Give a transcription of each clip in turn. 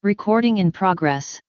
Recording in progress.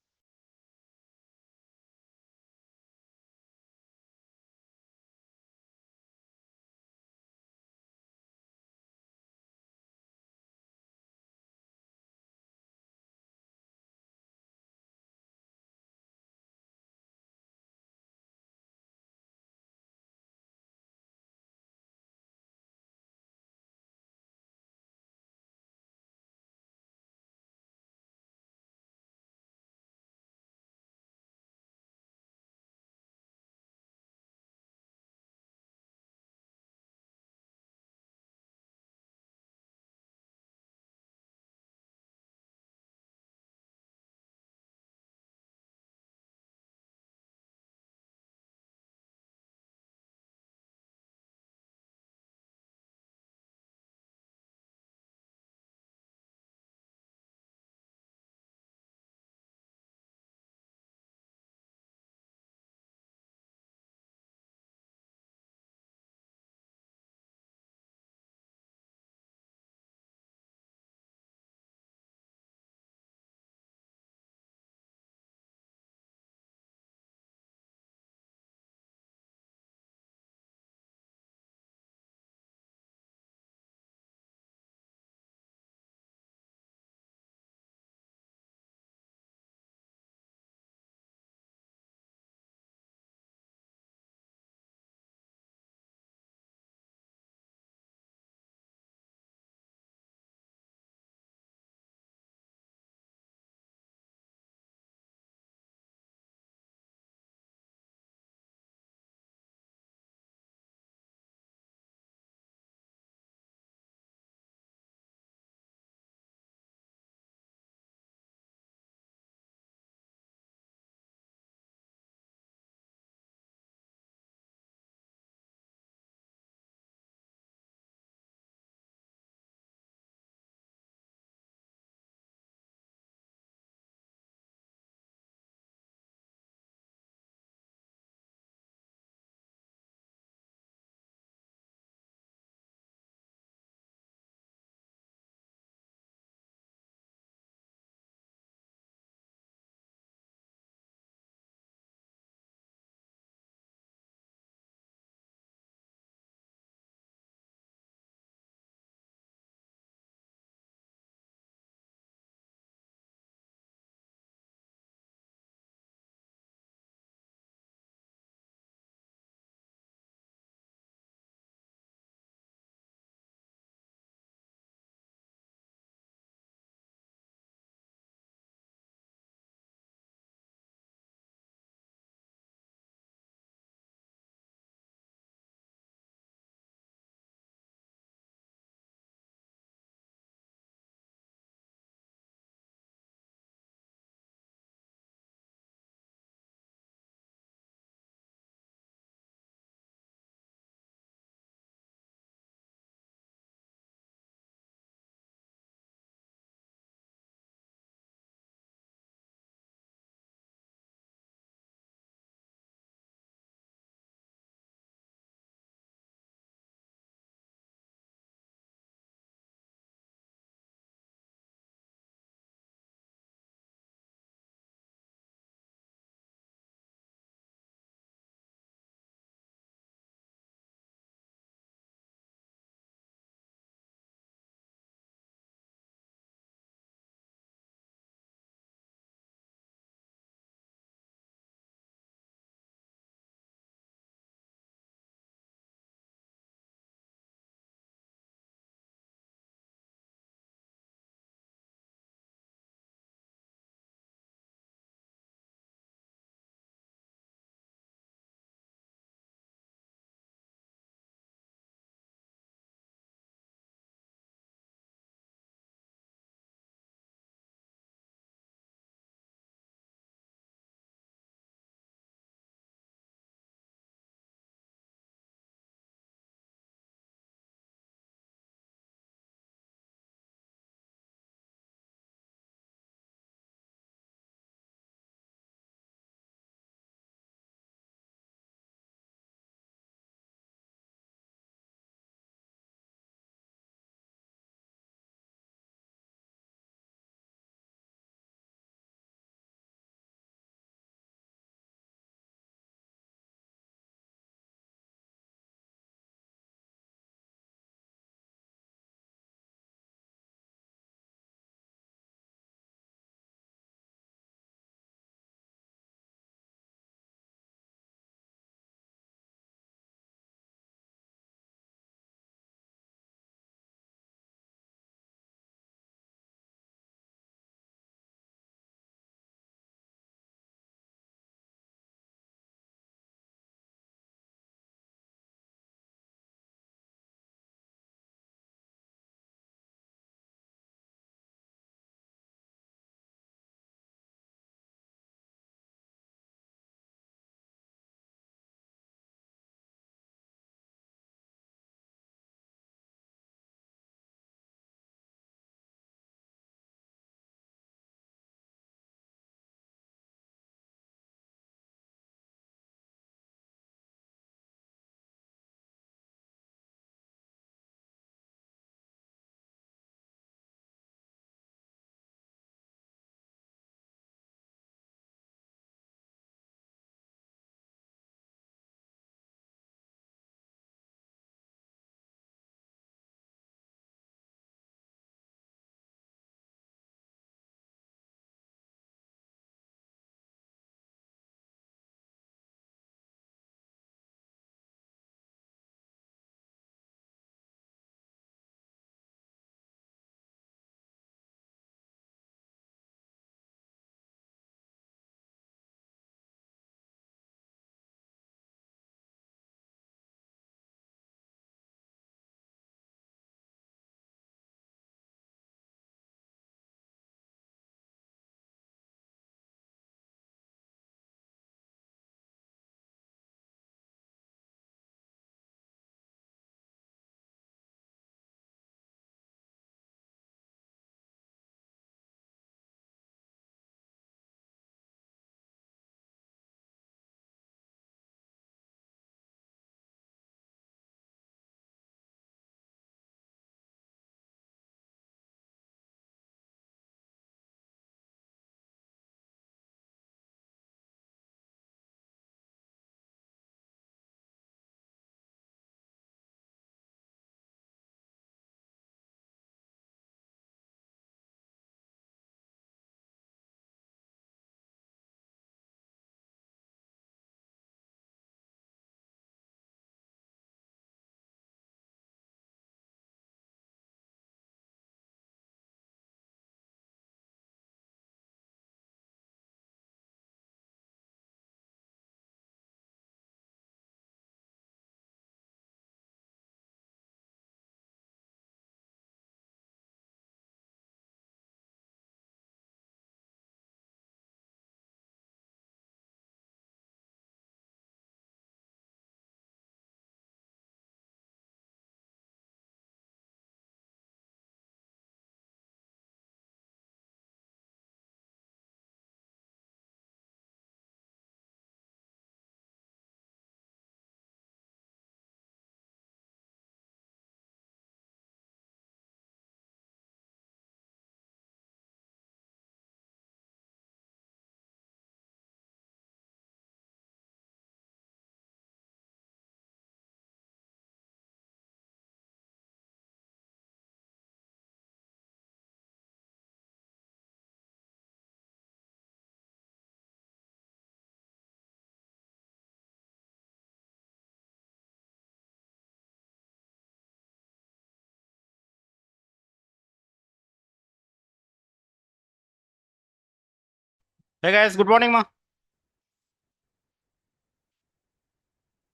Hey guys, good morning, ma.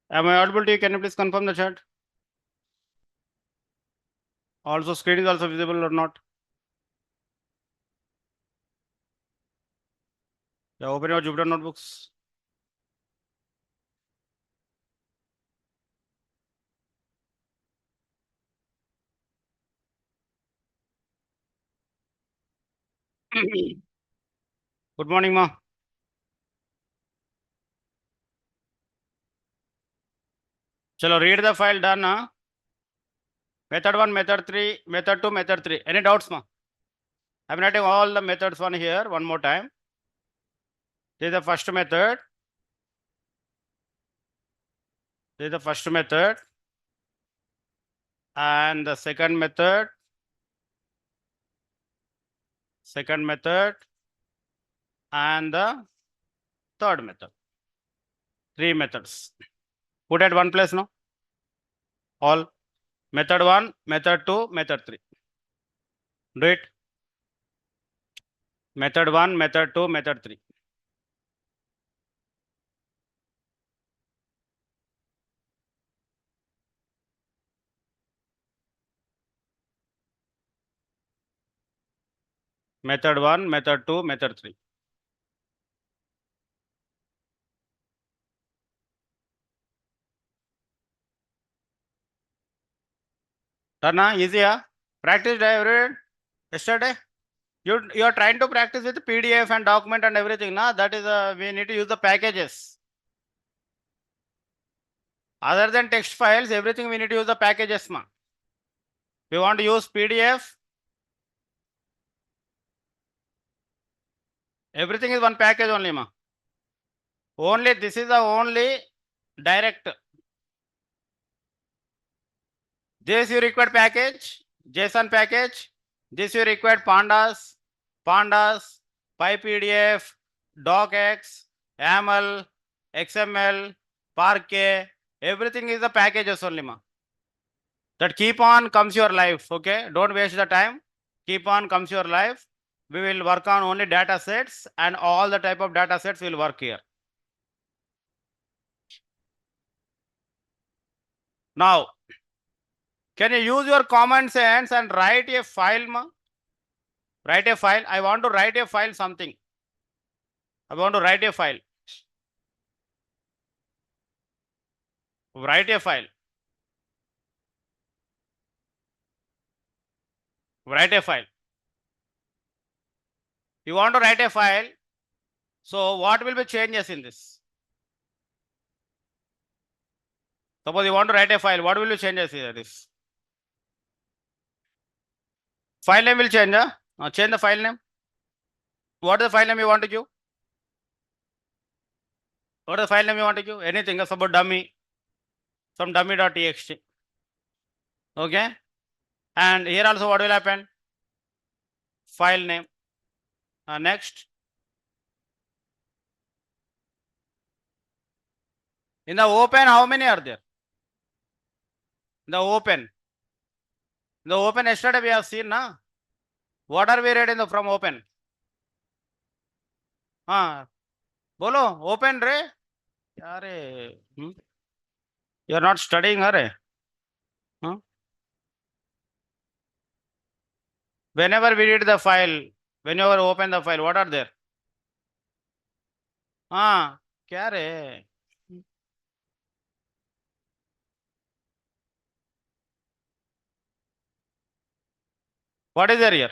Am I audible to you? Can you please confirm the chat? Also, screen is also visible or not? Yeah, open your Jupyter notebooks. Good morning, ma. Chalo, read the file done, huh? Method 1, method 3, method 2, method 3. Any doubts, ma? I'm writing all the methods one here, one more time. This is the first method. This is the first method. And the second method. Second method. And the third method. 3 methods. Put at one place, no? All. Method 1, method 2, method 3. Do it. Method 1, method 2, method 3. Method 1, method 2, method 3. Tarna, easy, practice every yesterday. You are trying to practice with PDF and document and everything, na? That is we need to use the packages. Other than text files, everything we need to use the packages, ma. We want to use PDF. Everything is one package only, ma. Only this is the only direct. This you require package, JSON package. This you require pandas, PyPDF, docx, YAML, XML, Parquet. Everything is the packages only, ma. That keep on comes your life. Okay, don't waste the time. Keep on comes your life. We will work on only data sets, and all the type of data sets will work here. Now, can you use your common sense and write a file, ma? Write a file. I want to write a file something. I want to write a file. Write a file. Write a file. You want to write a file. So what will be changes in this? Suppose you want to write a file. What will be changes in this? File name will change. Change the file name. What is the file name you want to give? What is the file name you want to give? Anything about dummy. Some dummy.txt. Okay. And here also what will happen? File name. Next. In the open, how many are there? In the open. In the open yesterday we have seen, na? What are we reading from open? Bolo, open re. Yare. You are not studying, are? Whenever we read the file, whenever open the file, what are there? क्या रे? What is there here?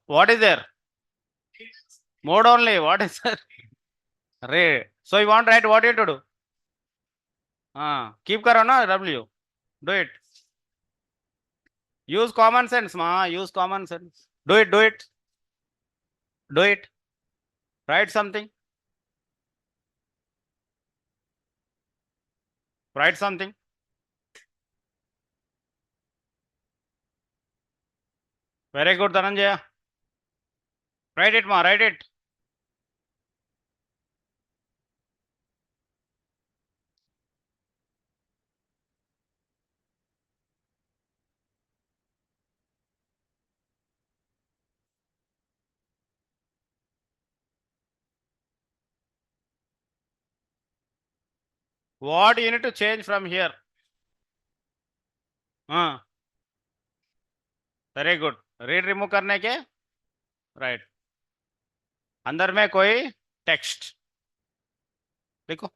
What is there? Mode only. What is there? Ray. So you want to write what you to do? Keep karo na W. Do it. Use common sense, ma. Use common sense. Do it. Do it. Do it. Write something. Write something. Very good, Dhananjaya. Write it, ma. Write it. What you need to change from here? Very good. Read remove करने के right. अंदर में कोई text देखो.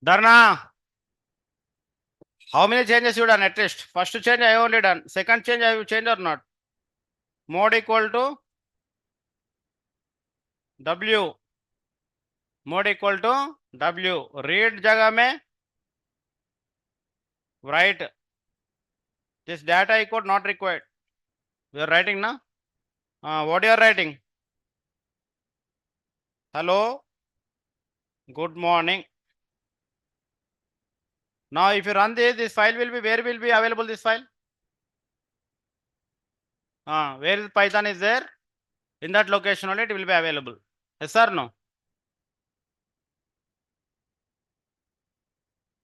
Dharna, how many changes you done at least? First change I only done. Second change I will change or not? Mode equal to W. Mode equal to W. Read जगह में write. This data equal not required. We are writing now. What you are writing? Hello. Good morning. Now if you run this file will be, where will be available this file? Where is Python is there? In that location only it will be available. Yes or no?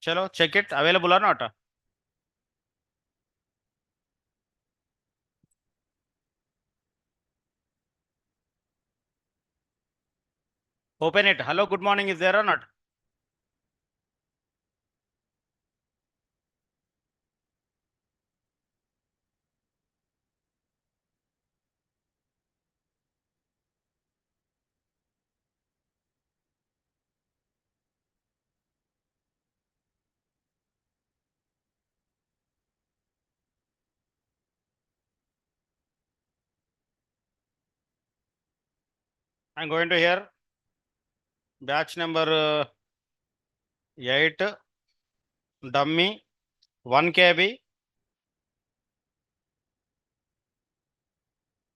Chalo, check it available or not. Open it. Hello, good morning is there or not? I'm going to here batch number 8 dummy 1 KB.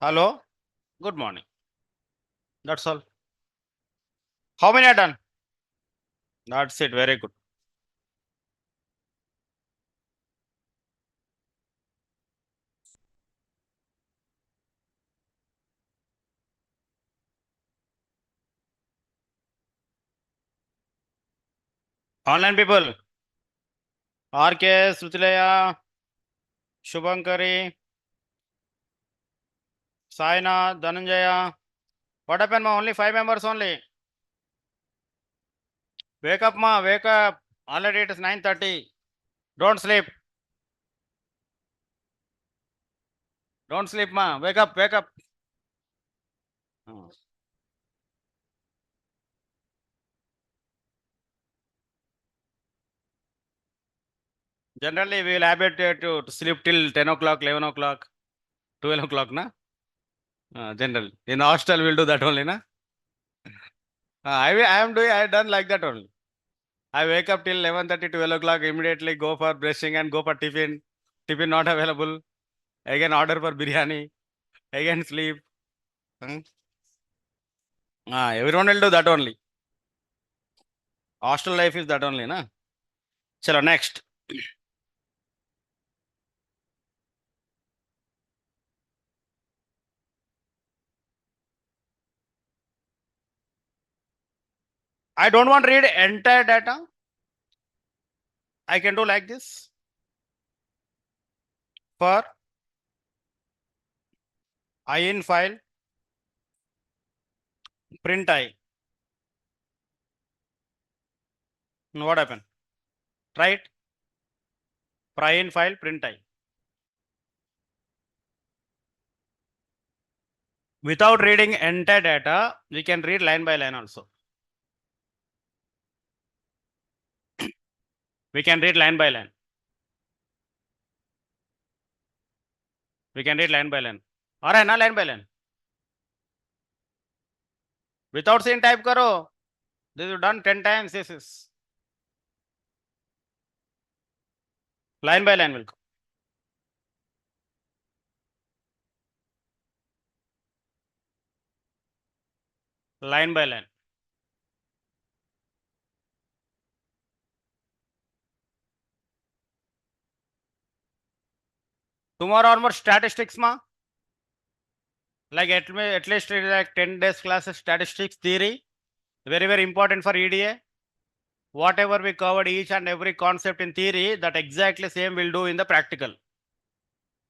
Hello, good morning. That's all. How many are done? That's it. Very good. Online people. RK, Srutilaya, Shubhankari, Saina, Dhananjaya. What happened, ma? Only 5 members only. Wake up, ma. Wake up. Already it is 9:30. Don't sleep. Don't sleep, ma. Wake up. Wake up. Generally, we will habit to sleep till 10 o'clock, 11 o'clock, 12 o'clock, na? Generally. In hostel, we'll do that only, na? I have done like that only. I wake up till 11:30, 12 o'clock, immediately go for brushing and go for tiffin. Tiffin not available. Again order for biryani. Again sleep. Everyone will do that only. Hostel life is that only, na? Chalo, next. I don't want to read entire data. I can do like this. For in file, print I. What happened? Try it. In file, print I. Without reading entire data, we can read line by line also. We can read line by line. We can read line by line. All right, na line by line. Without seeing type karo. This is done 10 times. This is. Line by line will come. Line by line. Tomorrow onward statistics ma. Like at least like 10 days classes statistics theory. Very, very important for EDA. Whatever we covered each and every concept in theory, that exactly same we'll do in the practical,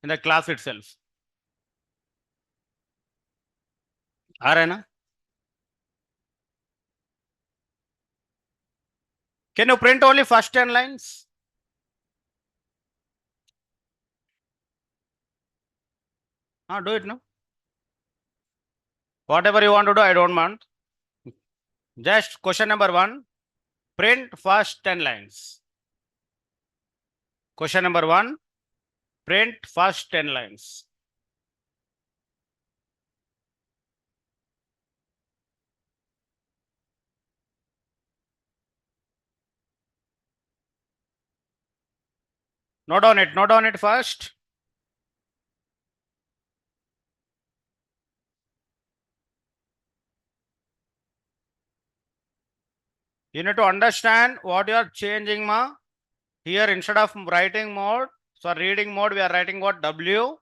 in the class itself. Arena. Can you print only first 10 lines? Do it now. Whatever you want to do, I don't want. Just question number 1, print first 10 lines. Question number 1, print first 10 lines. Note down it first. You need to understand what you are changing ma. Here instead of writing mode, so reading mode, we are writing what? W.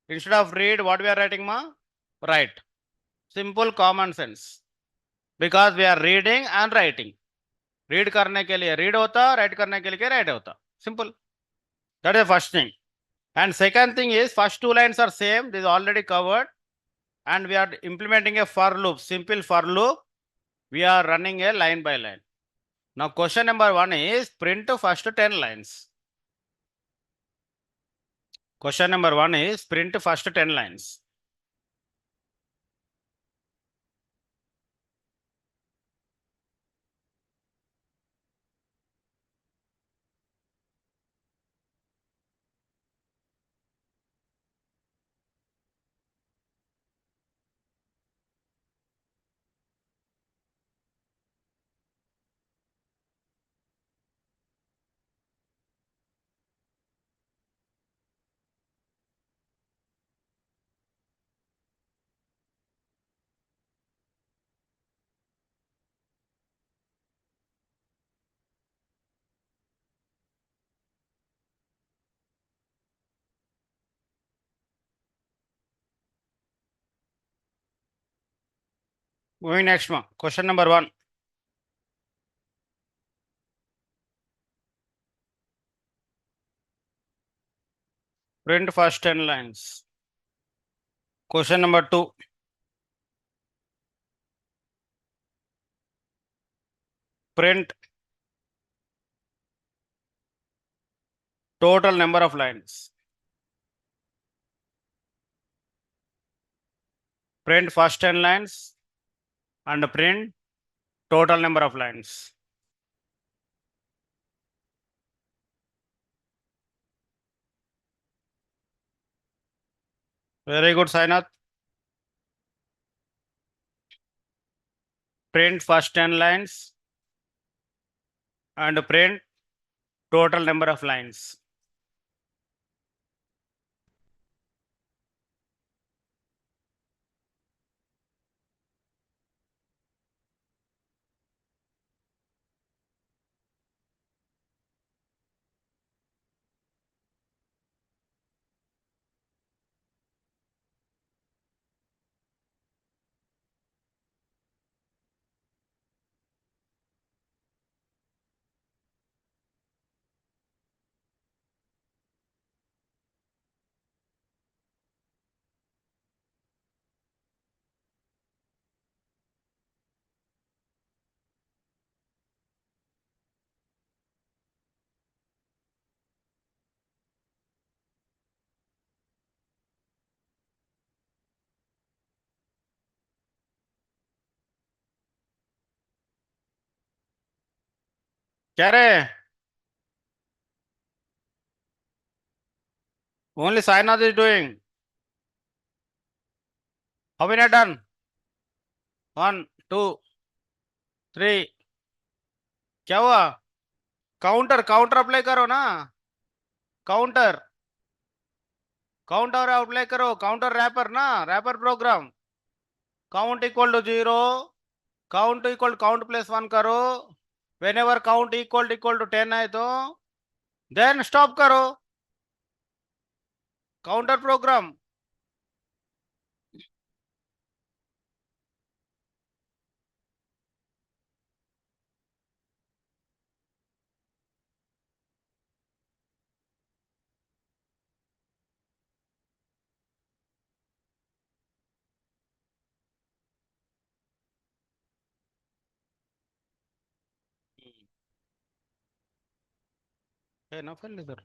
Instead of read, what we are writing ma? Write. Simple common sense. Because we are reading and writing. Read करने के लिए read होता, write करने के लिए write होता. Simple. That is the first thing. And second thing is, first 2 lines are same. This is already covered. And we are implementing a for loop, simple for loop. We are running a line by line. Now question number 1 is print first 10 lines. Question number 1 is print first 10 lines. Moving next one. Question number 1. Print first 10 lines. Question number 2. Print total number of lines. Print first 10 lines and print total number of lines. Very good, Sainath. Print first 10 lines and print total number of lines. क्या रे? Only Sainath is doing. How many are done? 1, 2, 3. क्या हुआ? Counter apply करो ना. Counter counter apply करो, counter wrapper ना, wrapper program. Count equal to 0, count equal count plus 1 करो। Whenever count equal to 10 है तो देन स्टॉप करो। Counter program. ना फाइल इधर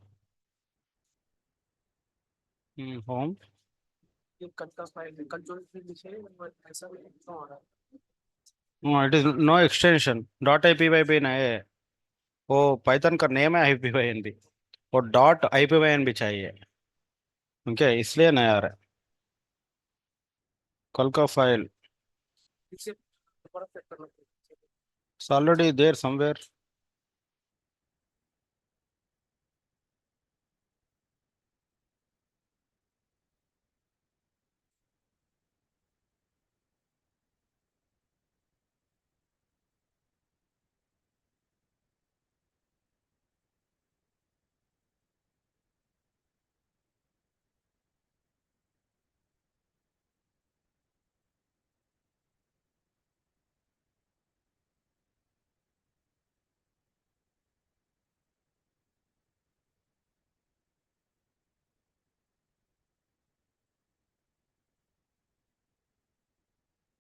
home it is no extension dot IPYN है। वो पाइथन का नेम है IPYN भी, वो डॉट IPYN भी चाहिए। ओके, इसलिए नहीं आ रहा है। कल का file already there somewhere.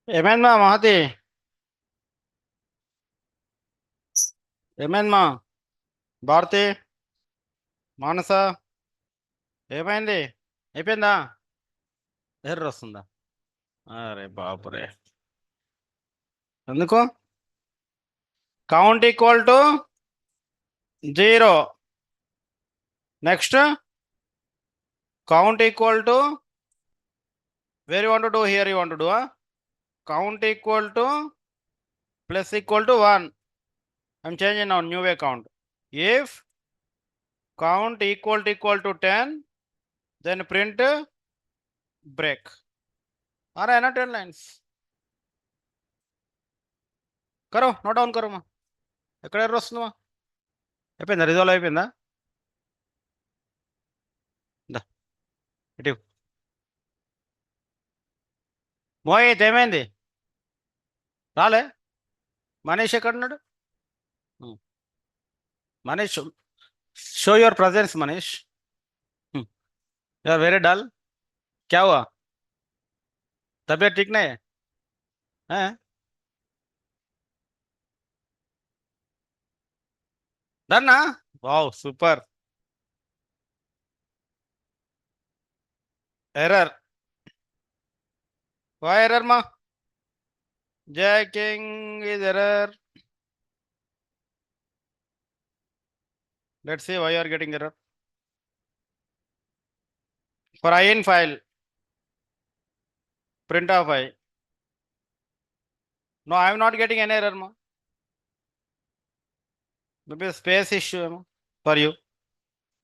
MN मा महती, एमएन మా భారతి, మానస, ఏమైంది? అయిపోయిందా? ఎర్ర వస్తుందా? అరే బాపురే, ఎందుకు? Count equal to 0, next count equal to where you want to do, here you want to do count equal to plus equal to 1. I'm changing now new way count. If count equal to 10, then print break. आ रहा है ना 10 lines? करो, note down కరో మా. ఎక్కడ ఎర్ర వస్తుందమ్మా? అయిపోయిందా? రిజాల్వ్ అయిపోయిందా? దా ఇటు మోహిత్, ఏమైంది? రాలే? మనీష్ ఎక్కడున్నాడు? Manish, show your presence Manish. You are very dull, क्या हुआ? तबीयत ठीक नहीं है? हैं? डन ना? Wow super. Error, why error मा? Jai king is error. Let's see why you are getting error. For I in file, print of I. No, I am not getting any error, ma. Maybe a space issue ma, for you.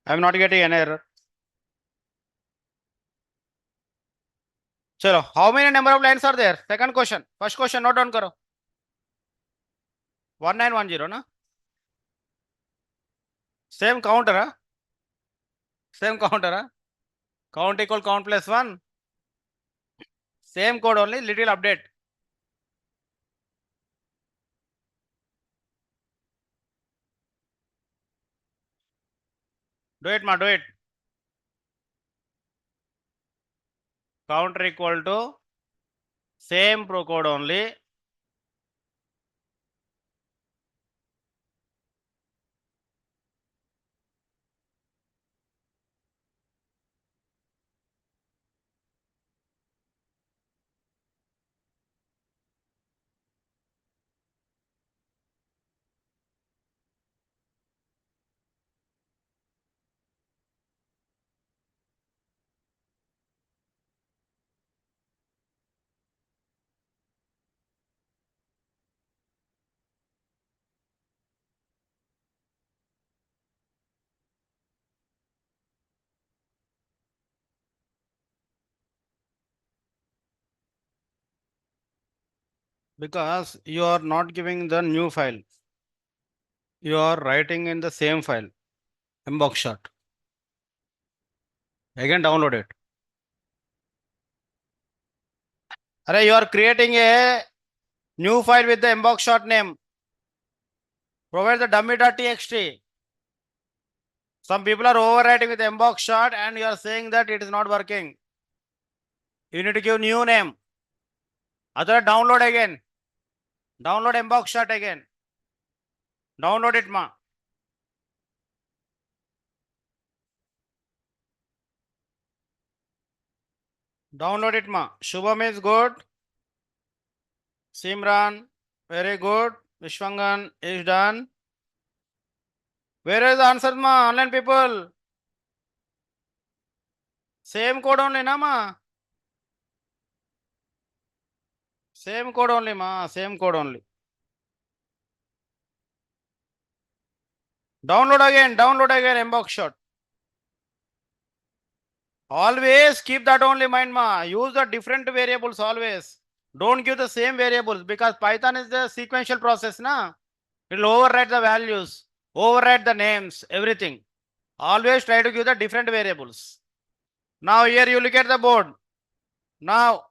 I am not getting any error. Chalo, how many number of lines are there? Second question. First question, note down karo. 1910 na? Same counter, huh? Same counter, huh? Count equal count plus 1. Same code only, little update. Do it ma, do it. Counter equal to same pro code only. Because you are not giving the new file. You are writing in the same file, mbox shot. Again, download it. Array, you are creating a new file with the mbox shot name. Provide the dummy.txt. Some people are overwriting with mbox shot and you are saying that it is not working. You need to give new name. Other download again. Download mbox shot again. Download it ma. Download it ma. Shubham is good. Simran, very good. Vishwangan is done. Where is the answer ma? Online people. Same code only na ma. Same code only ma. Same code only. Download again mbox shot. Always keep that only mind ma. Use the different variables always. Don't give the same variables because Python is the sequential process na. It will override the values, override the names, everything. Always try to give the different variables. Now here you look at the board. Now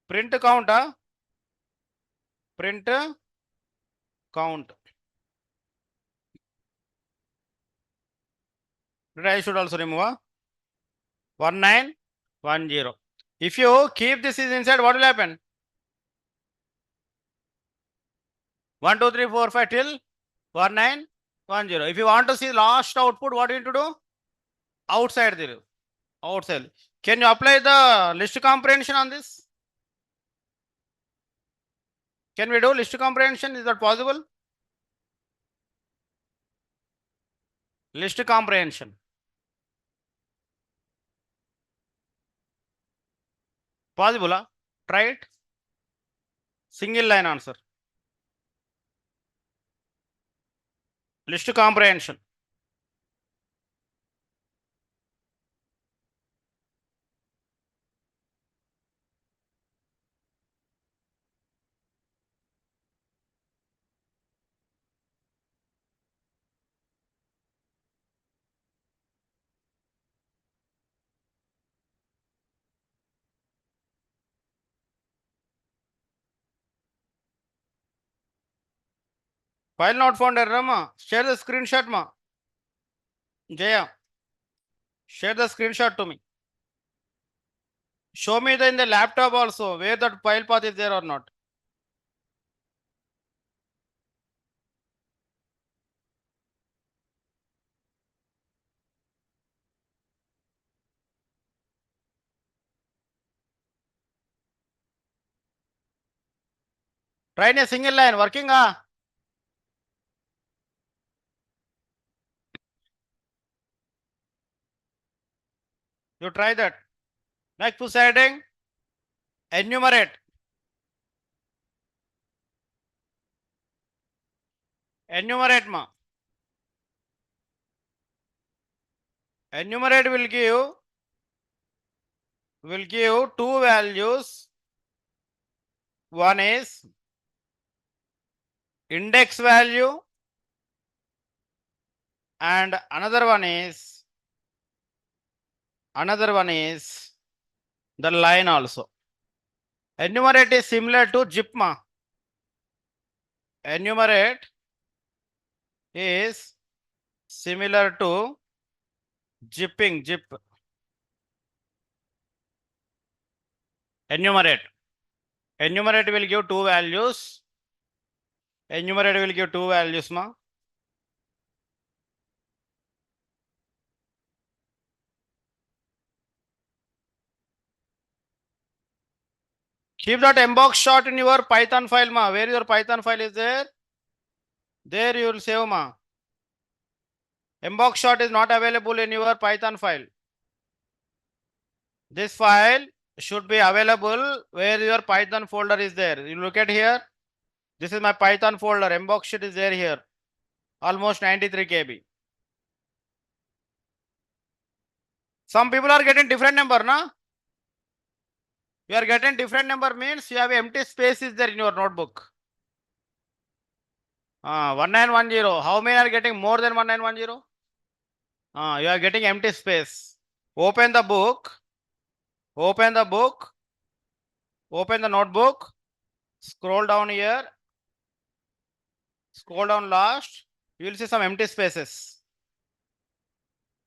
print count, print count. I should also remove 1910. If you keep this is inside, what will happen? 1, 2, 3, 4, 5 till 1910. If you want to see last output, what you need to do? Outside there. Outside. Can you apply the list comprehension on this? Can we do list comprehension? Is that possible? List comprehension. Possible? Try it. Single line answer. List comprehension. File not found error ma. Share the screenshot ma. Jaya. Share the screenshot to me. Show me in the laptop also where that file path is there or not. Try in a single line working You try that. Next push heading. Enumerate. Enumerate ma. Enumerate will give two values. One is index value and another one is the line also. Enumerate is similar to zip ma. Enumerate is similar to zipping, zip. Enumerate. Enumerate will give two values. Enumerate will give two values ma. Keep that mbox shot in your Python file ma. Where your Python file is there? There you will save ma. Mbox shot is not available in your Python file. This file should be available where your Python folder is there. You look at here. This is my Python folder. Mbox shot is there here. Almost 93 KB. Some people are getting different number, na? You are getting different number means you have empty spaces there in your notebook. 1910. How many are getting more than 1910? You are getting empty space. Open the book. Open the book. Open the notebook. Scroll down here. Scroll down last. You will see some empty spaces.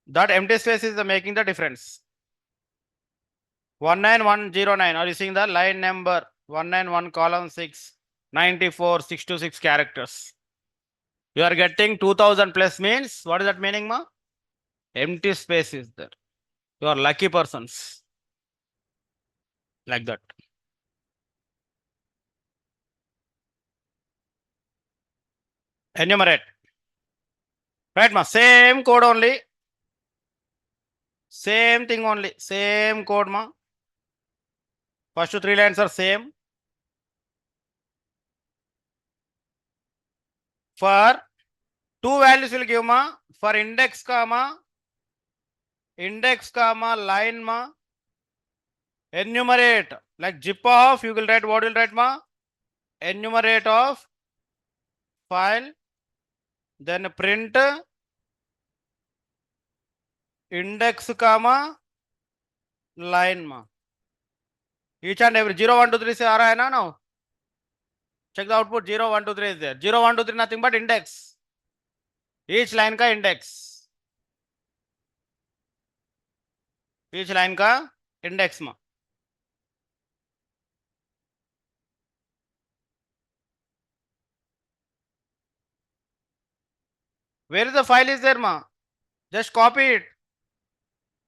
That empty space is making the difference. 19109. Are you seeing the line number? 191 column 6. 94 626 characters. You are getting 2000 plus means what is that meaning, ma? Empty space is there. You are lucky persons. Like that. Enumerate. Right, ma? Same code only. Same thing only. Same code, ma. First 3 lines are same. For 2 values will give, ma. For index, comma, line, ma. Enumerate. Like zip off, you will write what will write, ma? Enumerate of file. Then print index, comma, line, ma. Each and every 0 1 2 3 से आ रहा है ना now? Check the output. 0 1 2 3 is there. 0 1 2 3 nothing but index. Each line का index. Each line का index ma. Where is the file is there, ma? Just copy it.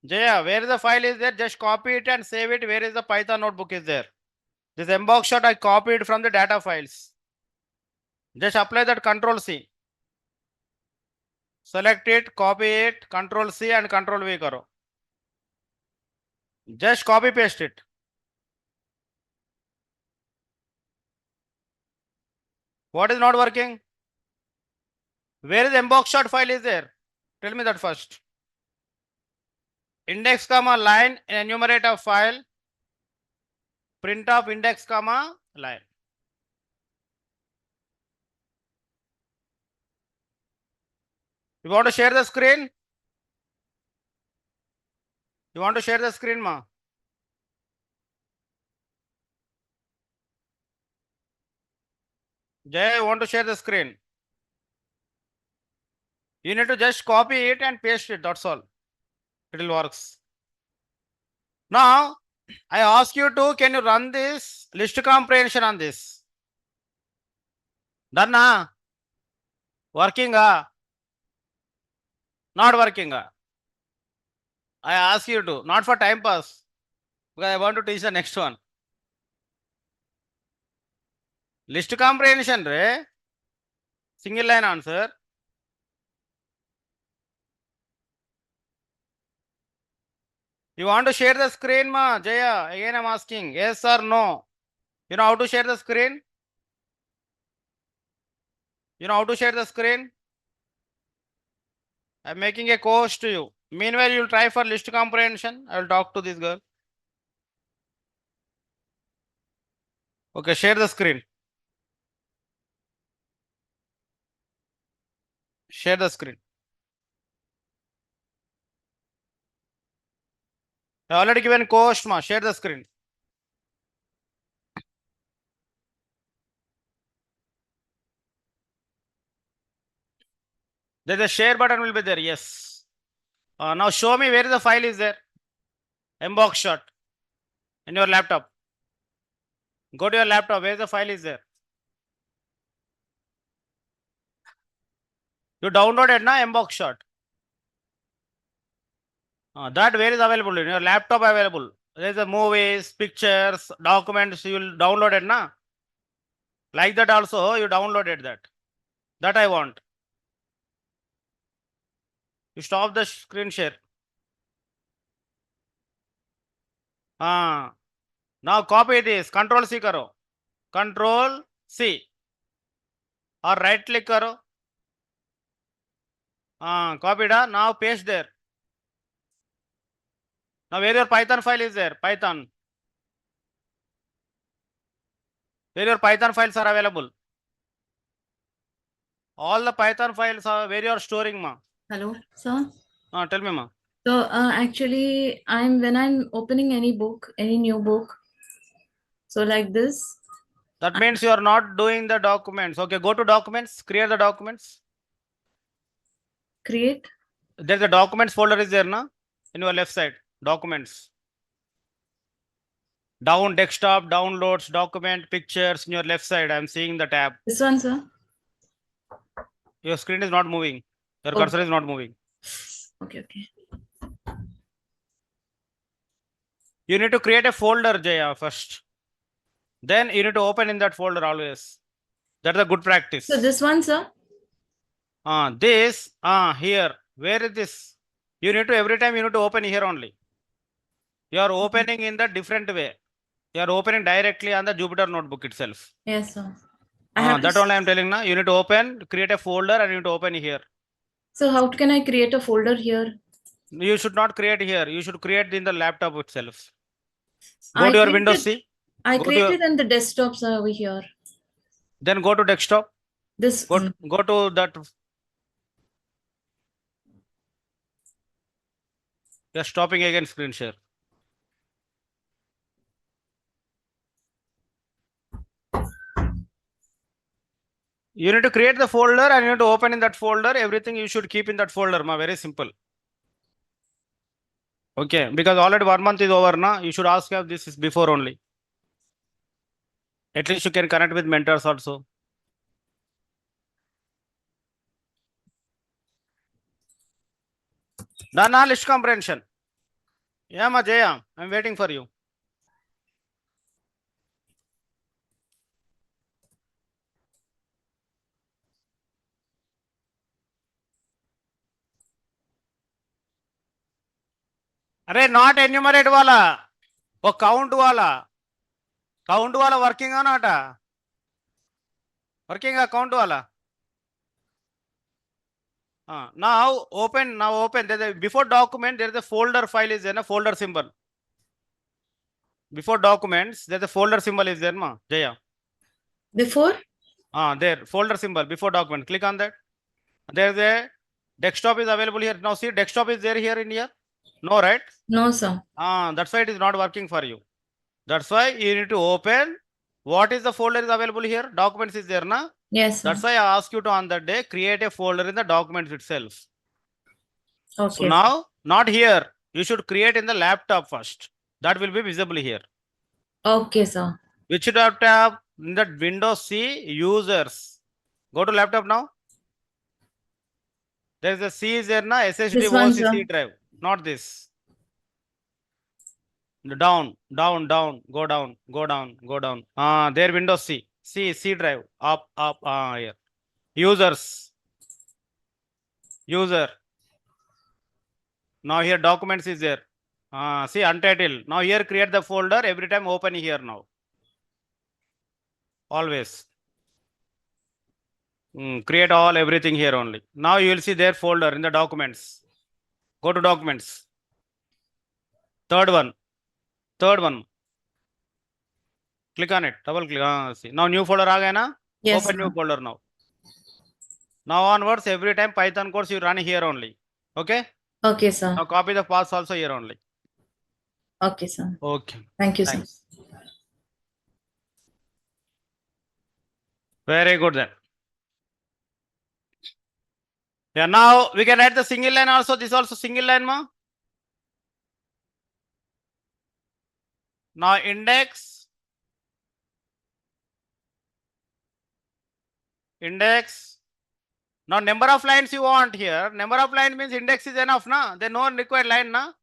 Jaya, where is the file is there? Just copy it and save it. Where is the Python notebook is there? This mbox shot I copied from the data files. Just apply that Control C. Select it, copy it, Control C and Control V karo. Just copy paste it. What is not working? Where is mbox shot file is there? Tell me that first. Index comma line enumerate of file. Print of index comma line. You want to share the screen? You want to share the screen, ma? Jay, you want to share the screen? You need to just copy it and paste it. That's all. It will works. Now, I ask you to, can you run this list comprehension on this? Done, na? Working, not working. I ask you to, not for time pass, because I want to teach the next one. List comprehension, re? Single line answer. You want to share the screen, ma? Jaya, again I'm asking, yes or no? You know how to share the screen? You know how to share the screen? I'm making a course to you. Meanwhile, you'll try for list comprehension. I will talk to this girl. Okay, share the screen. Share the screen. I already given course, ma. Share the screen. There's a share button will be there. Yes. Now show me where the file is there. Mbox shot in your laptop. Go to your laptop. Where the file is there? You downloaded na Mbox shot. That where is available in your laptop available. There's the movies, pictures, documents you will download it na. Like that also you downloaded that. That I want. You stop the screen share. Now copy this. Control C karo. Control C. Or right click karo. Copied. Now paste there. Now where your Python file is there? Python. where your Python files are available. All the Python files are where you are storing, ma. Hello, sir. Tell me, ma. So actually, when I'm opening any book, any new book, so like this. That means you are not doing the documents. Okay, go to documents, create the documents. Create. There's a documents folder is there, na? In your left side, documents. Down desktop, downloads, document, pictures in your left side. I'm seeing the tab. This one, sir. Your screen is not moving. Your Oh. cursor is not moving. Okay, okay. You need to create a folder, Jaya, first. Then you need to open in that folder always. That's a good practice. So this one, sir. Here. Where is this? You need to every time you need to open here only. You are opening in the different way. You are opening directly on the Jupyter notebook itself. Yes, sir. That only I am telling now. You need to open, create a folder, and you need to open here. So how can I create a folder here? You should not create here. You should create in the laptop itself. Go to your Windows C. I created in the desktops over here. Then go to desktop. This. Go to that. You're stopping again screen share. You need to create the folder and you need to open in that folder. Everything you should keep in that folder. Very simple. Okay, because already 1 month is over now. You should ask if this is before only. At least you can connect with mentors also. Done all list comprehension. Yeah, Jaya, I'm waiting for you. अरे not enumerate वाला, वो count वाला working or not? Working count वाला. Now open. There's a before document. There's a folder file is there, a folder symbol. Before documents, there's a folder symbol is there, ma Jaya. Before? There folder symbol before document. Click on that. There's a desktop is available here. Now see desktop is there here in here. No, right? No, sir. That's why it is not working for you. That's why you need to open. What is the folder is available here? Documents is there, na? Yes, sir. That's why I ask you to on that day create a folder in the documents itself. Okay. So now not here. You should create in the laptop first. That will be visible here. Okay, sir. Which laptop? In the Windows C users. Go to laptop now. There is a C is there na SSD This one, OCC drive. Not this. Down, go down. There Windows C. C drive. Up, here. Users. User. Now here documents is there. See untitled. Now here create the folder. Every time open here now. Always. Create everything here only. Now you will see their folder in the documents. Go to documents. Third one. Click on it. Double click. See. Now new folder aa gaya na? Yes. Open new folder now. Now onwards, every time Python course you run here only. Okay? Okay, sir. Now copy the paths also here only. Okay, sir. Okay. Thank you, Thanks. sir. Very good then. Yeah, now we can add the single line also. This also single line, ma. Now index. Now number of lines you want here. Number of lines means index is enough, na? Then no required line, na?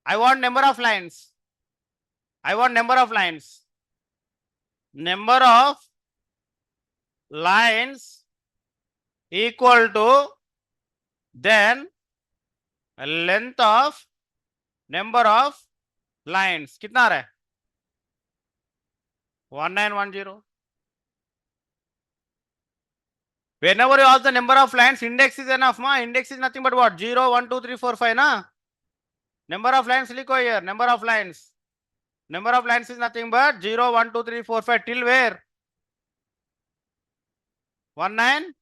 I want number of lines. Number of lines equal to then length of number of lines. कितना रहा है? 1910. Whenever you ask the number of lines, index is enough, ma. Index is nothing but what? 0, 1, 2, 3, 4, 5, na? Number of lines लिखो here. Number of lines. Number of lines is nothing but 0, 1, 2, 3, 4, 5 till where? 19?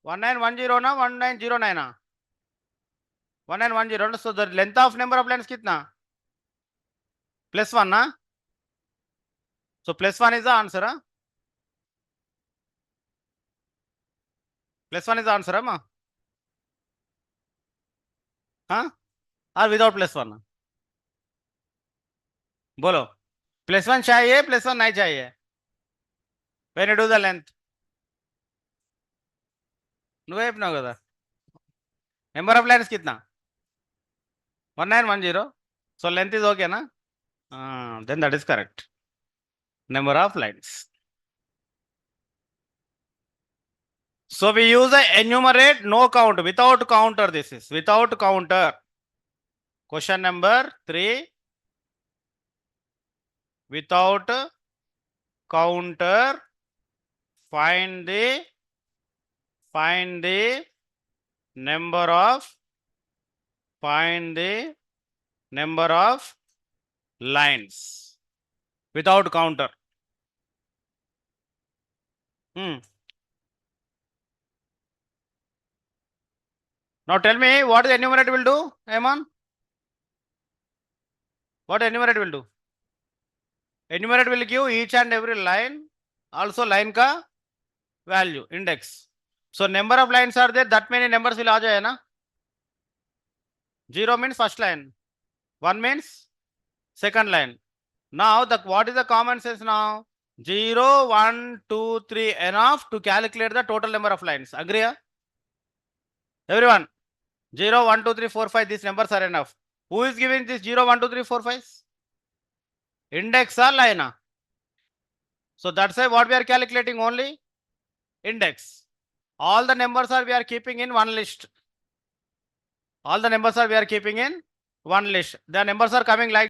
1910 na 1909 na? 1910. So the length of number of lines kitna? +1 na? So +1 is the answer, huh? +1 is the answer, ma? Huh? Or without +1? बोलो. +1 चाहिए, +1 नहीं चाहिए. When you do the length. నువ్వే చెప్పినావు కదా. Number of lines కిतना? 1910. So length is okay na? Then that is correct. Number of lines. So we use the enumerate, no count, without counter. This is without counter. Question number 3. Without counter, find the number of lines without counter. Now tell me what the enumerate will do, Ayman? What enumerate will do? Enumerate will give each and every line, also line ka value, index. So number of lines are there, that many numbers will aa jaye na? 0 means first line, 1 means second line. Now what is the common sense now? 0, 1, 2, 3 enough to calculate the total number of lines. Agree? Everyone? 0, 1, 2, 3, 4, 5, these numbers are enough. Who is giving this 0, 1, 2, 3, 4, 5? Index or line? So that's why what we are calculating only? Index. All the numbers are we are keeping in one list. All the numbers are we are keeping in one list. The numbers are coming like